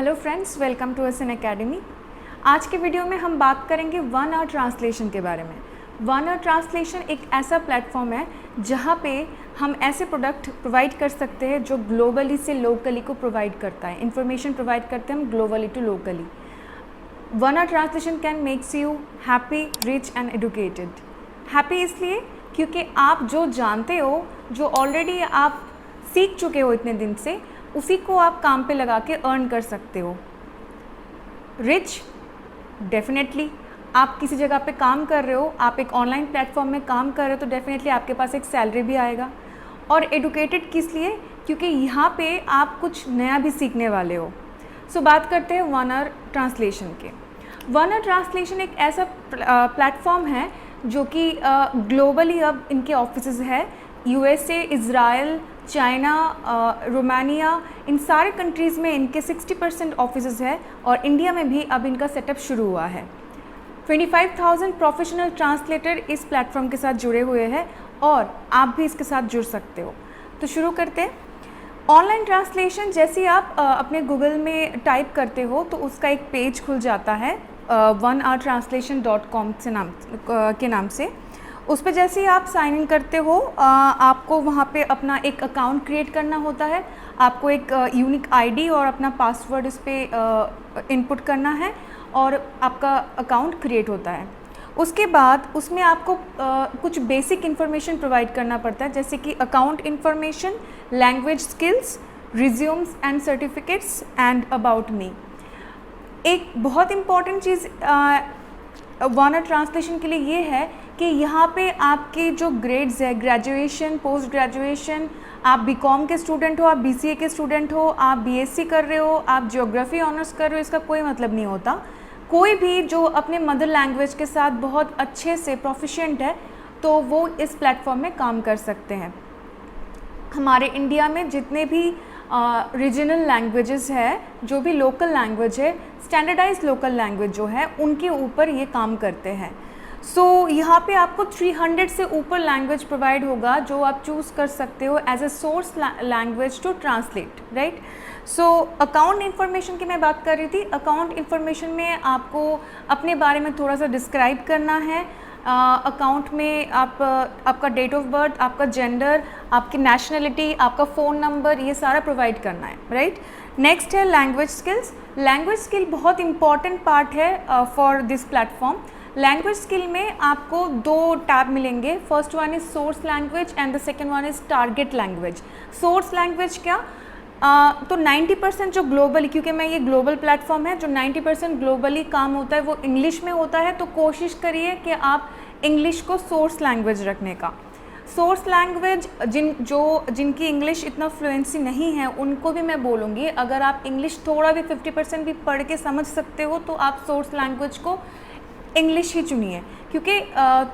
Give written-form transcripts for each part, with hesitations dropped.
Hello friends, welcome to SN academy. आज के video में हम बात करेंगे वन आवर ट्रांसलेशन के बारे में। वन आवर ट्रांसलेशन एक ऐसा प्लेटफॉर्म है जहाँ पे हम ऐसे प्रोडक्ट प्रोवाइड कर सकते हैं जो ग्लोबली से लोकली को प्रोवाइड करता है, इंफॉर्मेशन प्रोवाइड करते हैं हम globally to locally. One our translation can makes you happy, rich and educated. Happy इसलिए क्योंकि आप जो जानते हो, जो ऑलरेडी आप सीख चुके हो इतने दिन से, उसी को आप काम पे लगा के अर्न कर सकते हो। रिच, डेफिनेटली आप किसी जगह पे काम कर रहे हो, आप एक ऑनलाइन प्लेटफॉर्म में काम कर रहे हो तो डेफिनेटली आपके पास एक सैलरी भी आएगा। और एडुकेटेड किस लिए? क्योंकि यहाँ पे आप कुछ नया भी सीखने वाले हो। सो बात करते हैं वन आवर ट्रांसलेशन के। वन आवर ट्रांसलेशन एक ऐसा प्लेटफॉर्म है जो कि ग्लोबली अब इनके ऑफिसेज है। यूएसए, इज़राइल, चाइना, रोमानिया, इन सारे कंट्रीज़ में इनके 60% ऑफिसेज है और इंडिया में भी अब इनका सेटअप शुरू हुआ है। 25,000 प्रोफेशनल ट्रांसलेटर इस प्लेटफॉर्म के साथ जुड़े हुए हैं और आप भी इसके साथ जुड़ सकते हो। तो शुरू करते हैं। ऑनलाइन ट्रांसलेशन जैसे ही आप अपने गूगल में टाइप करते हो तो उसका एक पेज खुल जाता है onehourtranslation.com के नाम से। उस पर जैसे ही आप साइन इन करते हो आपको वहाँ पे अपना एक अकाउंट क्रिएट करना होता है। आपको एक यूनिक आईडी और अपना पासवर्ड इस पर इनपुट करना है और आपका अकाउंट क्रिएट होता है। उसके बाद उसमें आपको कुछ बेसिक इन्फॉर्मेशन प्रोवाइड करना पड़ता है, जैसे कि account information, language skills, resumes and certificates and about me. एक बहुत important cheese one our translation के लिए ये है कि यहाँ पे आपके जो ग्रेड्स है, ग्रेजुएशन, पोस्ट ग्रेजुएशन, आप बीकॉम के स्टूडेंट हो, आप बीसीए के स्टूडेंट हो, आप बीएससी कर रहे हो, आप ज्योग्राफी ऑनर्स कर रहे हो, इसका कोई मतलब नहीं होता। कोई भी जो अपने मदर लैंग्वेज के साथ बहुत अच्छे से प्रोफिशिएंट है तो वो इस प्लेटफॉर्म में काम कर सकते हैं। हमारे इंडिया में जितने भी रीजनल लैंग्वेजेस है, जो भी लोकल लैंग्वेज है, स्टैंडर्डाइज लोकल लैंग्वेज जो है, उनके ऊपर ये काम करते हैं। सो यहाँ पे आपको 300 से ऊपर लैंग्वेज प्रोवाइड होगा जो आप चूज़ कर सकते हो as a source language to translate, right. So account information की मैं बात कर रही थी। अकाउंट इन्फॉर्मेशन में आपको अपने बारे में थोड़ा सा डिस्क्राइब करना है। अकाउंट में आपका डेट ऑफ बर्थ, आपका जेंडर, आपकी नेशनलिटी, आपका फ़ोन नंबर, ये सारा प्रोवाइड करना है, राइट। नेक्स्ट है लैंग्वेज स्किल्स। लैंग्वेज स्किल बहुत इंपॉर्टेंट पार्ट है for this platform. Language skill में आपको दो टैब मिलेंगे। First one is source language and the second one is target language. Source language क्या? तो 90% जो ग्लोबली, क्योंकि मैं ये ग्लोबल प्लेटफॉर्म है, जो 90% ग्लोबली काम होता है वो इंग्लिश में होता है, तो कोशिश करिए कि आप इंग्लिश को सोर्स लैंग्वेज रखने का। सोर्स लैंग्वेज जिनकी इंग्लिश इतना फ्लुएंसी नहीं है उनको भी मैं बोलूँगी, अगर आप इंग्लिश थोड़ा भी 50% भी पढ़ के समझ सकते हो तो आप सोर्स लैंग्वेज को इंग्लिश ही चुनिए, क्योंकि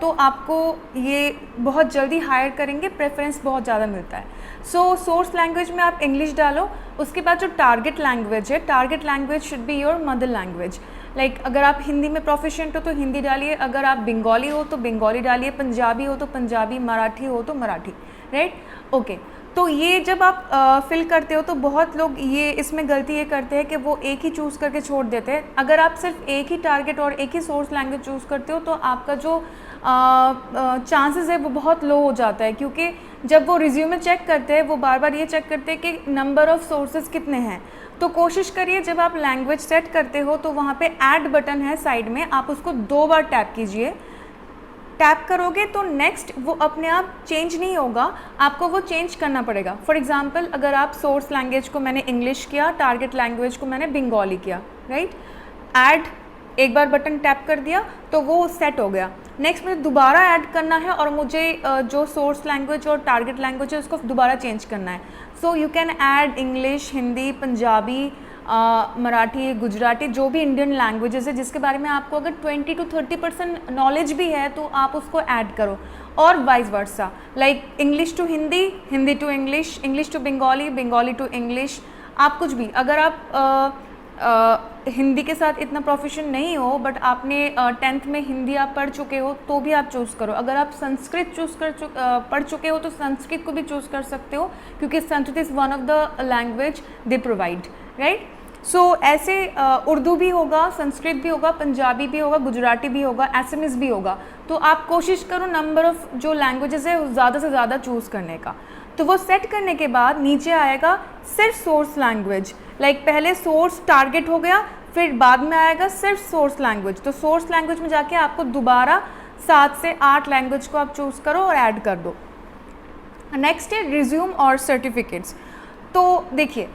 तो आपको ये बहुत जल्दी हायर करेंगे, प्रेफरेंस बहुत ज़्यादा मिलता है। सो सोर्स लैंग्वेज में आप इंग्लिश डालो। उसके बाद जो टारगेट लैंग्वेज है, target language should be your mother language. Like अगर आप हिंदी में प्रोफिशिएंट हो तो हिंदी डालिए, अगर आप बंगाली हो तो बंगाली डालिए, पंजाबी हो तो पंजाबी, मराठी हो तो मराठी, राइट, ओके। तो ये जब आप फिल करते हो तो बहुत लोग ये इसमें गलती ये करते हैं कि वो एक ही चूज़ करके छोड़ देते हैं। अगर आप सिर्फ एक ही टारगेट और एक ही सोर्स लैंग्वेज चूज़ करते हो तो आपका जो चांसेस है वो बहुत लो हो जाता है, क्योंकि जब वो रिज्यूमे चेक करते हैं वो बार बार ये चेक करते हैं कि नंबर ऑफ़ सोर्सेज कितने हैं। तो कोशिश करिए जब आप लैंग्वेज सेट करते हो तो वहाँ पे ऐड बटन है साइड में, आप उसको 2 बार टैप कीजिए। टैप करोगे तो नेक्स्ट वो अपने आप चेंज नहीं होगा, आपको वो चेंज करना पड़ेगा। फॉर एग्जांपल अगर आप सोर्स लैंग्वेज को मैंने इंग्लिश किया, टारगेट लैंग्वेज को मैंने बंगाली किया, राइट। ऐड एक बार बटन टैप कर दिया तो वो सेट हो गया। नेक्स्ट मुझे दोबारा ऐड करना है और मुझे जो सोर्स लैंग्वेज और टारगेट लैंग्वेज है उसको दोबारा चेंज करना है। So you can add English, Hindi, Punjabi, Marathi, Gujarati, जो भी इंडियन लैंग्वेजेस है जिसके बारे में आपको अगर 20 to 30% नॉलेज भी है तो आप उसको ऐड करो, और vice versa, like English to Hindi, Hindi to English, English to Bengali, Bengali to English. आप कुछ भी, अगर आप हिंदी के साथ इतना प्रोफिशिएंट नहीं हो बट आपने 10th में हिंदी आप पढ़ चुके हो तो भी आप चूज़ करो। अगर आप संस्कृत पढ़ चुके हो तो संस्कृत को भी चूज़ कर सकते हो, क्योंकि Sanskrit is one of the language they provide, right. ऐसे उर्दू भी होगा, संस्कृत भी होगा, पंजाबी भी होगा, गुजराती भी होगा, एसएमएस भी होगा। तो आप कोशिश करो नंबर ऑफ़ जो लैंग्वेजेस है ज़्यादा से ज़्यादा चूज़ करने का। तो वो सेट करने के बाद नीचे आएगा सिर्फ सोर्स लैंग्वेज, लाइक पहले सोर्स टारगेट हो गया, फिर बाद में आएगा सिर्फ सोर्स लैंग्वेज। तो सोर्स लैंग्वेज में जाके आपको दोबारा 7 से 8 लैंग्वेज को आप चूज़ करो और ऐड कर दो। नेक्स्ट है रिज्यूम और सर्टिफिकेट्स। तो देखिए,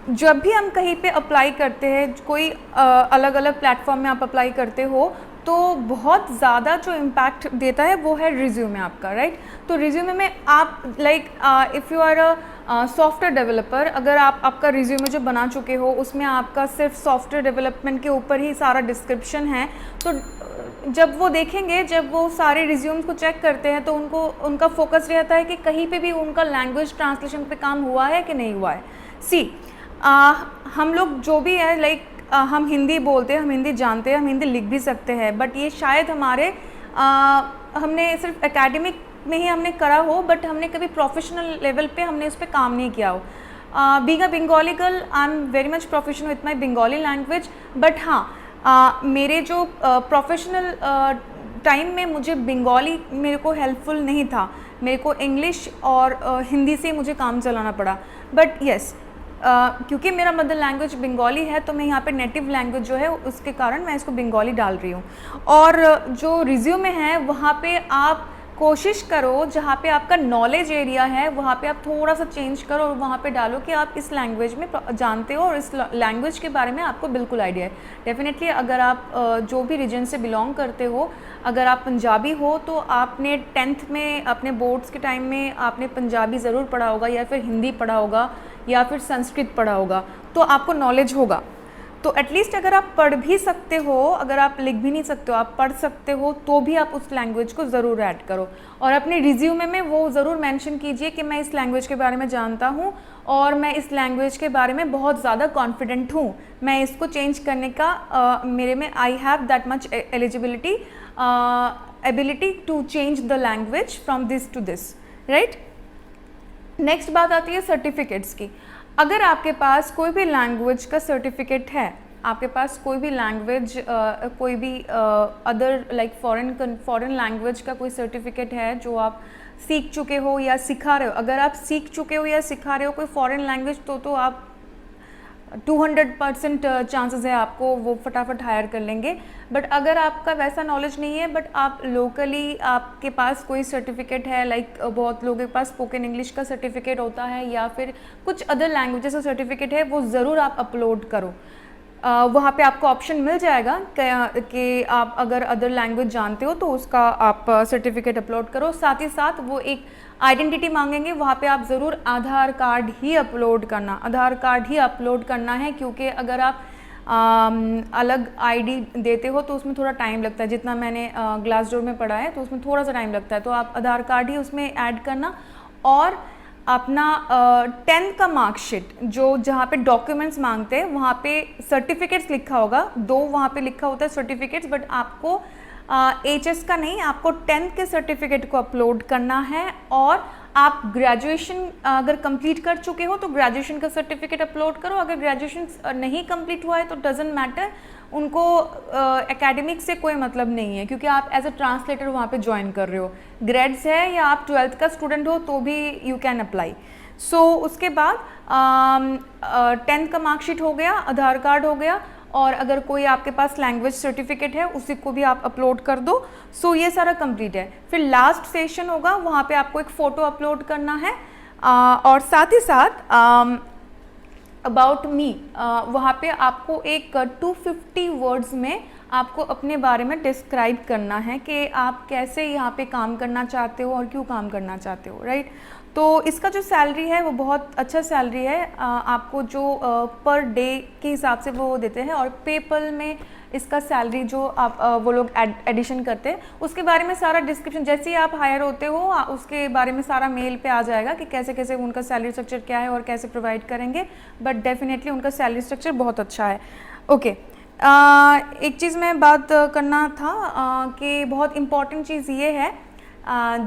जब भी हम कहीं पे अप्लाई करते हैं, कोई अलग अलग प्लेटफॉर्म में आप अप्लाई करते हो, तो बहुत ज़्यादा जो इम्पैक्ट देता है वो है रिज्यूमे आपका, राइट। तो रिज्यूमे में आप like if you are a software developer, अगर आपका रिज्यूमे जो बना चुके हो उसमें आपका सिर्फ सॉफ्टवेयर डेवलपमेंट के ऊपर ही सारा डिस्क्रिप्शन है, तो जब वो देखेंगे, जब वो सारे रिज्यूम्स को चेक करते हैं, तो उनका फोकस रहता है कि कहीं पे भी उनका लैंग्वेज ट्रांसलेशन पे काम हुआ है कि नहीं हुआ है। हम लोग जो भी है लाइक हम हिंदी बोलते हैं, हम हिंदी जानते हैं, हम हिंदी लिख भी सकते हैं, बट ये शायद हमारे हमने सिर्फ एकेडमिक में ही हमने करा हो, बट हमने कभी प्रोफेशनल लेवल पे हमने उस पर काम नहीं किया हो। Being a Bengali girl, I am very much professional with my Bengali language, but हाँ, मेरे जो प्रोफेशनल टाइम में मुझे बंगाली मेरे को हेल्पफुल नहीं था, मेरे को इंग्लिश और हिंदी से मुझे काम चलाना पड़ा। बट येस, क्योंकि मेरा मदर लैंग्वेज बंगाली है, तो मैं यहाँ पे नेटिव लैंग्वेज जो है उसके कारण मैं इसको बंगाली डाल रही हूँ। और जो रिज्यूमे है वहाँ पे आप कोशिश करो, जहाँ पे आपका नॉलेज एरिया है वहाँ पे आप थोड़ा सा चेंज करो और वहाँ पे डालो कि आप इस लैंग्वेज में जानते हो और इस लैंग्वेज के बारे में आपको बिल्कुल आइडिया है। डेफिनेटली अगर आप जो भी रीजन से बिलोंग करते हो, अगर आप पंजाबी हो तो आपने 10th में अपने बोर्ड्स के टाइम में आपने पंजाबी ज़रूर पढ़ा होगा, या फिर हिंदी पढ़ा होगा, या फिर संस्कृत पढ़ा होगा, तो आपको नॉलेज होगा। तो एटलीस्ट अगर आप पढ़ भी सकते हो, अगर आप लिख भी नहीं सकते हो, आप पढ़ सकते हो, तो भी आप उस लैंग्वेज को ज़रूर ऐड करो और अपने रिज्यूमे में वो ज़रूर मेंशन कीजिए कि मैं इस लैंग्वेज के बारे में जानता हूँ और मैं इस लैंग्वेज के बारे में बहुत ज़्यादा कॉन्फिडेंट हूँ, मैं इसको चेंज करने का मेरे में I have that much eligibility ability to change the language from this to this, right. Next बात आती है सर्टिफिकेट्स की। अगर आपके पास कोई भी लैंग्वेज का सर्टिफिकेट है, आपके पास कोई भी लैंग्वेज कोई भी अदर लाइक फॉरेन लैंग्वेज का कोई सर्टिफिकेट है जो आप सीख चुके हो या सिखा रहे हो, अगर आप सीख चुके हो या सिखा रहे हो कोई फॉरेन लैंग्वेज, तो आप 200% चांसेस है आपको वो फटाफट हायर कर लेंगे। बट अगर आपका वैसा नॉलेज नहीं है, बट आप लोकली आपके पास कोई सर्टिफिकेट है, लाइक बहुत लोगों के पास स्पोकन इंग्लिश का सर्टिफिकेट होता है या फिर कुछ अदर लैंग्वेजेस का सर्टिफिकेट है, वो ज़रूर आप अपलोड करो। वहाँ पे आपको ऑप्शन मिल जाएगा कि आप अगर अदर लैंग्वेज जानते हो तो उसका आप सर्टिफिकेट अपलोड करो। साथ ही साथ वो एक आइडेंटिटी मांगेंगे, वहाँ पे आप ज़रूर आधार कार्ड ही अपलोड करना, आधार कार्ड ही अपलोड करना है, क्योंकि अगर आप अलग आईडी देते हो तो उसमें थोड़ा टाइम लगता है। जितना मैंने ग्लासडोर में पढ़ा है तो उसमें थोड़ा सा टाइम लगता है, तो आप आधार कार्ड ही उसमें ऐड करना। और अपना 10th का मार्कशीट जो जहाँ पे डॉक्यूमेंट्स मांगते हैं वहाँ पे सर्टिफिकेट्स लिखा होगा, 2 वहाँ पे लिखा होता है सर्टिफिकेट्स, बट आपको HS का नहीं, आपको 10th के सर्टिफिकेट को अपलोड करना है। और आप ग्रेजुएशन अगर कंप्लीट कर चुके हो तो ग्रेजुएशन का सर्टिफिकेट अपलोड करो, अगर ग्रेजुएशन नहीं कंप्लीट हुआ है तो डजेंट मैटर, उनको एकेडमिक से कोई मतलब नहीं है, क्योंकि आप एज अ ट्रांसलेटर वहाँ पे ज्वाइन कर रहे हो। ग्रेड्स है या आप 12th का स्टूडेंट हो तो भी यू कैन अप्लाई। सो उसके बाद 10th का मार्कशीट हो गया, आधार कार्ड हो गया, और अगर कोई आपके पास लैंग्वेज सर्टिफिकेट है उसी को भी आप अपलोड कर दो। सो ये सारा कंप्लीट है। फिर लास्ट सेशन होगा, वहाँ पे आपको एक फ़ोटो अपलोड करना है, और साथ ही साथ अबाउट मी वहाँ पे आपको एक 250 वर्ड्स में आपको अपने बारे में डिस्क्राइब करना है कि आप कैसे यहाँ पे काम करना चाहते हो और क्यों काम करना चाहते हो, राइट। तो इसका जो सैलरी है वो बहुत अच्छा सैलरी है, आपको जो पर डे के हिसाब से वो देते हैं, और पेपल में इसका सैलरी जो आप वो लोग एडिशन करते हैं उसके बारे में सारा डिस्क्रिप्शन, जैसे ही आप हायर होते हो उसके बारे में सारा मेल पे आ जाएगा कि कैसे कैसे उनका सैलरी स्ट्रक्चर क्या है और कैसे प्रोवाइड करेंगे। बट डेफिनेटली उनका सैलरी स्ट्रक्चर बहुत अच्छा है। ओके, एक चीज़ मैं बात करना था कि बहुत इम्पॉर्टेंट चीज़ ये है,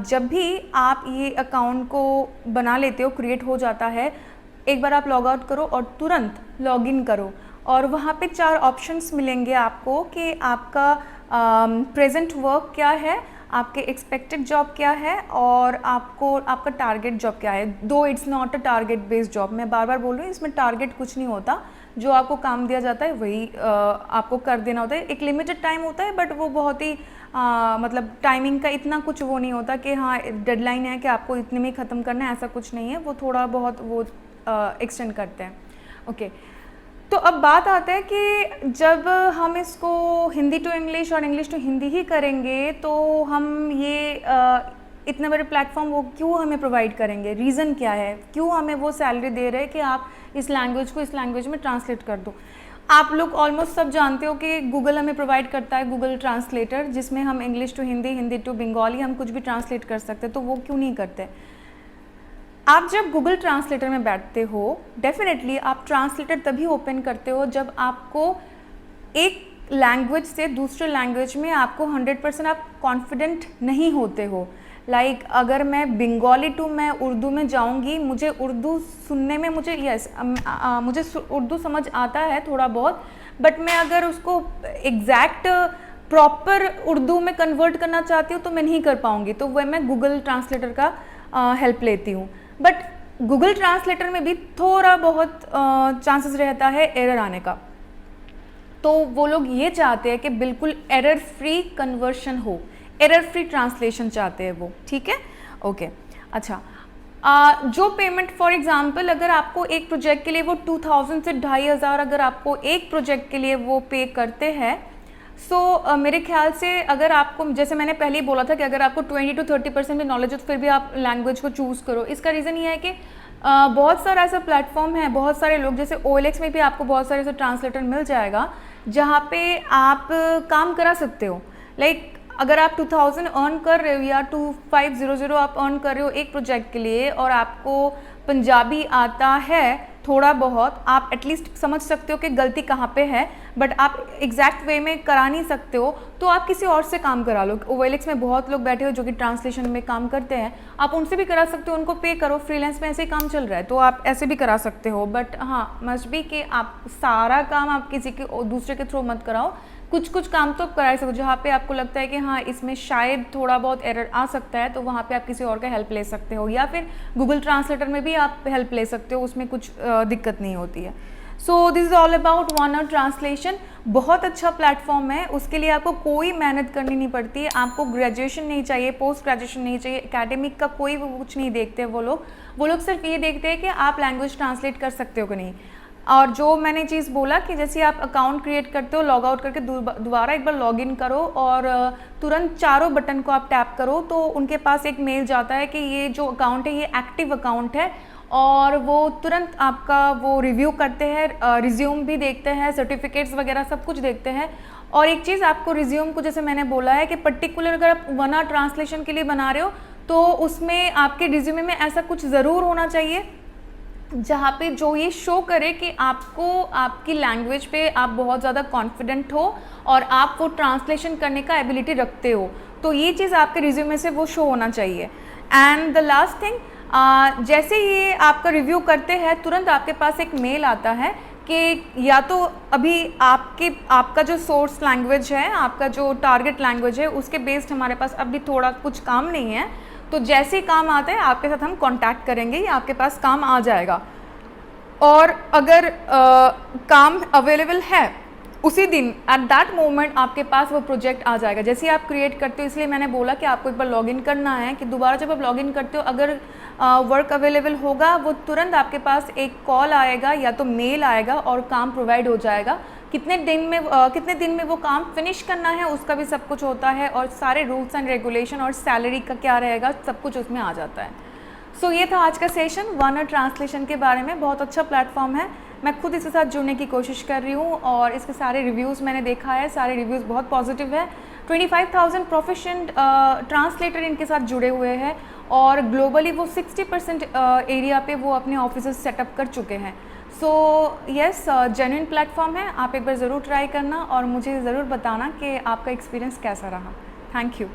जब भी आप ये अकाउंट को बना लेते हो, क्रिएट हो जाता है, एक बार आप लॉग आउट करो और तुरंत लॉग इन करो और वहाँ पे 4 ऑप्शंस मिलेंगे आपको कि आपका प्रेजेंट वर्क क्या है, आपके एक्सपेक्टेड जॉब क्या है और आपको आपका टारगेट जॉब क्या है। दो it's not a target based job, मैं बार बार बोल रही हूँ, इसमें टारगेट कुछ नहीं होता, जो आपको काम दिया जाता है वही आपको कर देना होता है। एक लिमिटेड टाइम होता है बट वो बहुत ही मतलब टाइमिंग का इतना कुछ वो नहीं होता कि हाँ डेडलाइन है कि आपको इतने में ख़त्म करना है, ऐसा कुछ नहीं है। वो थोड़ा बहुत वो एक्सटेंड करते हैं। ओके, तो अब बात आता है कि जब हम इसको हिंदी टू इंग्लिश और इंग्लिश टू हिंदी ही करेंगे तो हम ये इतने बड़े प्लेटफॉर्म वो क्यों हमें प्रोवाइड करेंगे, रीज़न क्या है, क्यों हमें वो सैलरी दे रहे हैं कि आप इस लैंग्वेज को इस लैंग्वेज में ट्रांसलेट कर दो। आप लोग ऑलमोस्ट सब जानते हो कि गूगल हमें प्रोवाइड करता है गूगल ट्रांसलेटर, जिसमें हम English to Hindi, Hindi to Bengali, हम कुछ भी ट्रांसलेट कर सकते हैं। तो वो क्यों नहीं करते? आप जब गूगल ट्रांसलेटर में बैठते हो, डेफिनेटली आप ट्रांसलेटर तभी ओपन करते हो जब आपको एक लैंग्वेज से दूसरे लैंग्वेज में आपको 100% आप कॉन्फिडेंट नहीं होते हो। लाइक अगर मैं बंगाली टू मैं उर्दू में जाऊंगी, मुझे उर्दू सुनने में मुझे मुझे उर्दू समझ आता है थोड़ा बहुत, बट मैं अगर उसको एग्जैक्ट प्रॉपर उर्दू में कन्वर्ट करना चाहती हूँ तो मैं नहीं कर पाऊँगी। तो वह मैं गूगल ट्रांसलेटर का हेल्प लेती हूँ। बट गूगल ट्रांसलेटर में भी थोड़ा बहुत चांसेस रहता है एरर आने का, तो वो लोग ये चाहते हैं कि बिल्कुल एरर फ्री कन्वर्शन हो, एरर फ्री ट्रांसलेशन चाहते हैं वो, ठीक है। ओके, अच्छा, जो पेमेंट फॉर एग्जांपल अगर आपको एक प्रोजेक्ट के लिए वो 2000 से 2500 अगर आपको एक प्रोजेक्ट के लिए वो पे करते हैं, सो मेरे ख्याल से अगर आपको, जैसे मैंने पहले ही बोला था कि अगर आपको 20 to 30% भी नॉलेज हो तो फिर भी आप लैंग्वेज को चूज़ करो। इसका रीज़न ये है कि बहुत सारा ऐसा प्लेटफॉर्म है, बहुत सारे लोग, जैसे OLX में भी आपको बहुत सारे ऐसे ट्रांसलेटर मिल जाएगा जहाँ पे आप काम करा सकते हो। लाइक अगर आप 2000 अर्न कर रहे हो या 2500 आप अर्न कर रहे हो एक प्रोजेक्ट के लिए और आपको पंजाबी आता है थोड़ा बहुत, आप एटलीस्ट समझ सकते हो कि गलती कहाँ पे है, बट आप एग्जैक्ट वे में करा नहीं सकते हो, तो आप किसी और से काम करा लो। OLX में बहुत लोग बैठे हो जो कि ट्रांसलेशन में काम करते हैं, आप उनसे भी करा सकते हो, उनको पे करो, फ्रीलांस में ऐसे ही काम चल रहा है तो आप ऐसे भी करा सकते हो। बट हाँ, मस्ट बी कि आप सारा काम आप किसी के दूसरे के थ्रू मत कराओ, कुछ कुछ काम तो करा सकते हो जहाँ पे आपको लगता है कि हाँ इसमें शायद थोड़ा बहुत एरर आ सकता है, तो वहाँ पे आप किसी और का हेल्प ले सकते हो, या फिर गूगल ट्रांसलेटर में भी आप हेल्प ले सकते हो, उसमें कुछ दिक्कत नहीं होती है। So this is all about OneWord translation. बहुत अच्छा प्लेटफॉर्म है, उसके लिए आपको कोई मेहनत करनी नहीं पड़ती है, आपको ग्रेजुएशन नहीं चाहिए, पोस्ट ग्रेजुएशन नहीं चाहिए, एकेडमिक का कोई कुछ नहीं देखते वो लोग सिर्फ ये देखते हैं कि आप लैंग्वेज ट्रांसलेट कर सकते हो कि नहीं। और जो मैंने चीज़ बोला कि जैसे आप अकाउंट क्रिएट करते हो, लॉग आउट करके दोबारा एक बार लॉग इन करो और तुरंत चारों बटन को आप टैप करो तो उनके पास एक मेल जाता है कि ये जो अकाउंट है ये एक्टिव अकाउंट है, और वो तुरंत आपका वो रिव्यू करते हैं, रिज्यूम भी देखते हैं, सर्टिफिकेट्स वगैरह सब कुछ देखते हैं। और एक चीज़ आपको रिज्यूम को, जैसे मैंने बोला है कि पर्टिकुलर अगर आप OneWord ट्रांसलेशन के लिए बना रहे हो तो उसमें आपके रिज्यूमे में ऐसा कुछ ज़रूर होना चाहिए जहाँ पे जो ये शो करे कि आपको आपकी लैंग्वेज पे आप बहुत ज़्यादा कॉन्फिडेंट हो और आप वो ट्रांसलेशन करने का एबिलिटी रखते हो, तो ये चीज़ आपके रिज्यूमे से वो शो होना चाहिए। एंड द लास्ट थिंग, जैसे ये आपका रिव्यू करते हैं तुरंत आपके पास एक मेल आता है कि या तो अभी आपका जो सोर्स लैंग्वेज है, आपका जो टारगेट लैंग्वेज है, उसके बेस्ड हमारे पास अभी थोड़ा कुछ काम नहीं है, तो जैसे ही काम आता है आपके साथ हम कांटेक्ट करेंगे या आपके पास काम आ जाएगा। और अगर काम अवेलेबल है उसी दिन एट दैट मोमेंट आपके पास वो प्रोजेक्ट आ जाएगा। जैसे ही आप क्रिएट करते हो, इसलिए मैंने बोला कि आपको एक बार लॉगिन करना है कि दोबारा जब आप लॉगिन करते हो अगर वर्क अवेलेबल होगा वो तुरंत आपके पास एक कॉल आएगा या तो मेल आएगा और काम प्रोवाइड हो जाएगा। कितने दिन में वो काम फिनिश करना है उसका भी सब कुछ होता है, और सारे रूल्स एंड रेगुलेशन और सैलरी का क्या रहेगा सब कुछ उसमें आ जाता है। सो ये था आज का सेशन OneWord ट्रांसलेशन के बारे में। बहुत अच्छा प्लेटफॉर्म है, मैं खुद इसके साथ जुड़ने की कोशिश कर रही हूँ और इसके सारे रिव्यूज़ मैंने देखा है, सारे रिव्यूज़ बहुत पॉजिटिव है। 25,000 प्रोफिशिएंट ट्रांसलेटर इनके साथ जुड़े हुए हैं और ग्लोबली वो 60% एरिया पे वो अपने ऑफिसेस सेटअप कर चुके हैं। सो यस, जेन्युइन प्लेटफॉर्म है, आप एक बार ज़रूर ट्राई करना और मुझे ज़रूर बताना कि आपका एक्सपीरियंस कैसा रहा। Thank you.